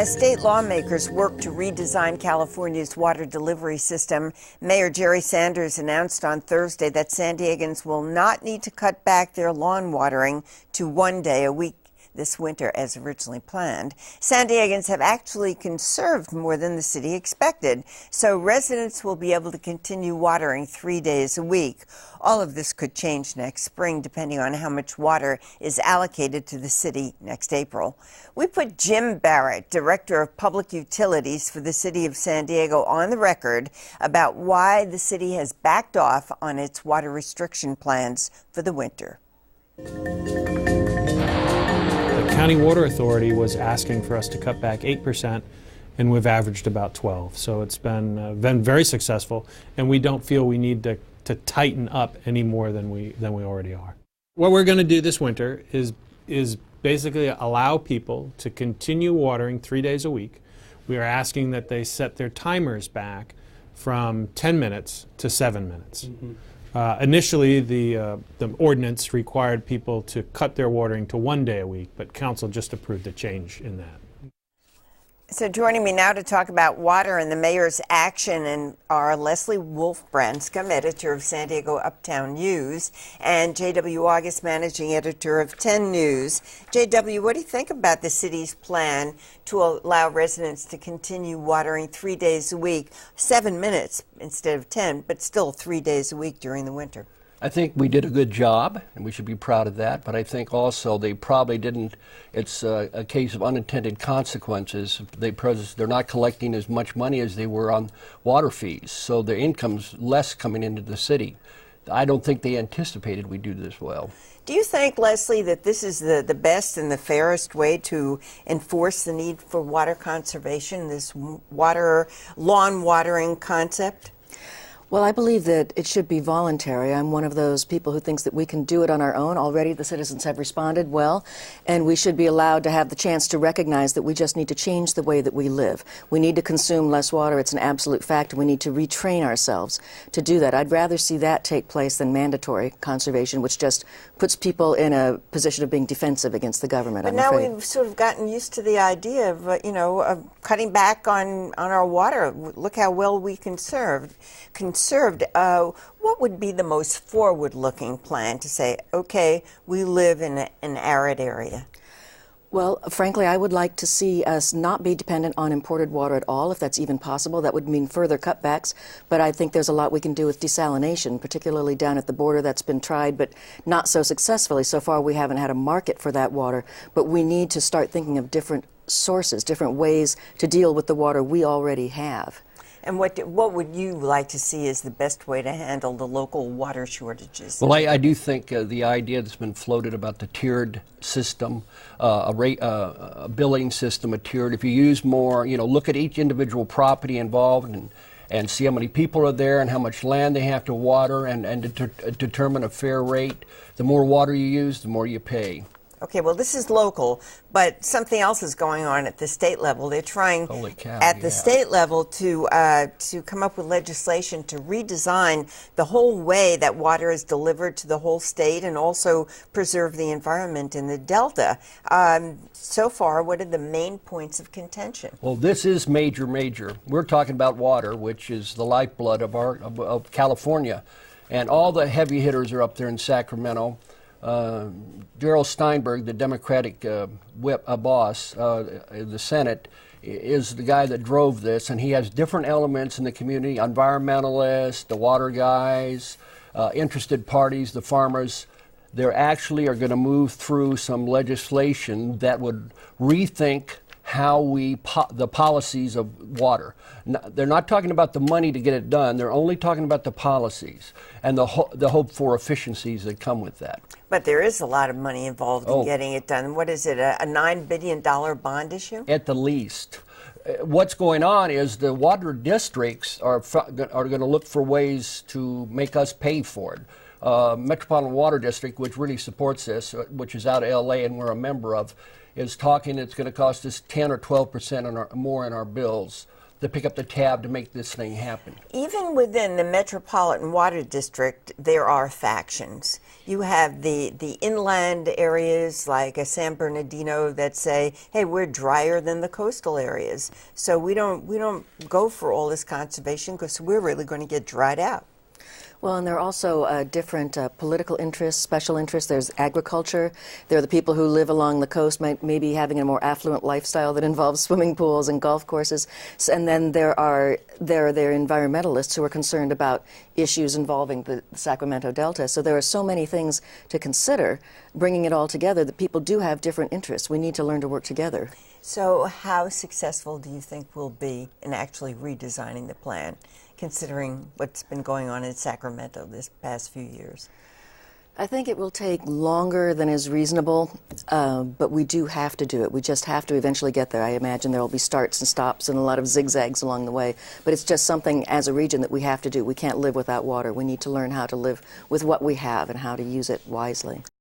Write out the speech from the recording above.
As state lawmakers work to redesign California's water delivery system, Mayor Jerry Sanders announced on Thursday that San Diegans will not need to cut back their lawn watering to 1 day a week this winter as originally planned. San Diegans have actually conserved more than the city expected, so residents will be able to continue watering 3 days a week. All of this could change next spring, depending on how much water is allocated to the city next April. We put Jim Barrett, Director of Public Utilities for the City of San Diego, on the record about why the city has backed off on its water restriction plans for the winter. The County Water Authority was asking for us to cut back 8%, and we've averaged about 12%. So it's been very successful, and we don't feel we need to tighten up any more than we already are. What we're going to do this winter is basically allow people to continue watering 3 days a week. We are asking that they set their timers back from 10 minutes to 7 minutes. Mm-hmm. Initially, the ordinance required people to cut their watering to 1 day a week, but council just approved a change in that. So joining me now to talk about water and the mayor's action and are Leslie Wolf-Branscombe, editor of San Diego Uptown News, and J.W. August, managing editor of 10 News. J.W., what do you think about the city's plan to allow residents to continue watering 3 days a week, 7 minutes instead of 10, but still 3 days a week during the winter? I think we did a good job, and we should be proud of that, but I think also they probably didn't. It's a case of unintended consequences. They're not collecting as much money as they were on water fees, so their income's less coming into the city. I don't think they anticipated we'd do this well. Do you think, Leslie, that this is the best and the fairest way to enforce the need for water conservation, this lawn watering concept? Well, I believe that it should be voluntary. I'm one of those people who thinks that we can do it on our own. Already the citizens have responded well, and we should be allowed to have the chance to recognize that we just need to change the way that we live. We need to consume less water. It's an absolute fact, and we need to retrain ourselves to do that. I'd rather see that take place than mandatory conservation, which just puts people in a position of being defensive against the government. But now we've sort of gotten used to the idea of, of cutting back on our water. Look how well we conserved. What would be the most forward-looking plan to say, okay, we live in an arid area? Well, frankly, I would like to see us not be dependent on imported water at all, if that's even possible. That would mean further cutbacks, but I think there's a lot we can do with desalination, particularly down at the border. That's been tried, but not so successfully. So far, we haven't had a market for that water, but we need to start thinking of different sources, different ways to deal with the water we already have. And what would you like to see as the best way to handle the local water shortages? Well, I do think the idea that's been floated about the tiered system, a billing system, a tiered, if you use more, look at each individual property involved and see how many people are there and how much land they have to water and determine a fair rate. The more water you use, the more you pay. Okay, well, this is local, but something else is going on at the state level. They're trying at the state level to come up with legislation to redesign the whole way that water is delivered to the whole state and also preserve the environment in the Delta. So far, what are the main points of contention? Well, this is major. We're talking about water, which is the lifeblood of California, and all the heavy hitters are up there in Sacramento. Darrell Steinberg, the Democratic boss, the Senate, is the guy that drove this, and he has different elements in the community, environmentalists, the water guys, interested parties, the farmers. They actually are going to move through some legislation that would rethink how the policies of water. They're not talking about the money to get it done. They're only talking about the policies and the hope for efficiencies that come with that. But there is a lot of money involved in getting it done. What is it, a $9 billion bond issue? At the least. What's going on is the water districts are going to look for ways to make us pay for it. Metropolitan Water District, which really supports this, which is out of LA and we're a member of, is talking it's going to cost us 10 or 12% more in our bills to pick up the tab to make this thing happen. Even within the Metropolitan Water District, there are factions. You have the inland areas like San Bernardino that say, hey, we're drier than the coastal areas. So we don't go for all this conservation because we're really going to get dried out. Well, and there are also different political interests, special interests. There's agriculture. There are the people who live along the coast, maybe having a more affluent lifestyle that involves swimming pools and golf courses. And then there are environmentalists who are concerned about issues involving the Sacramento Delta. So there are so many things to consider, bringing it all together, that people do have different interests. We need to learn to work together. So how successful do you think we'll be in actually redesigning the plan, considering what's been going on in Sacramento this past few years? I think it will take longer than is reasonable, but we do have to do it. We just have to eventually get there. I imagine there will be starts and stops and a lot of zigzags along the way, but it's just something as a region that we have to do. We can't live without water. We need to learn how to live with what we have and how to use it wisely.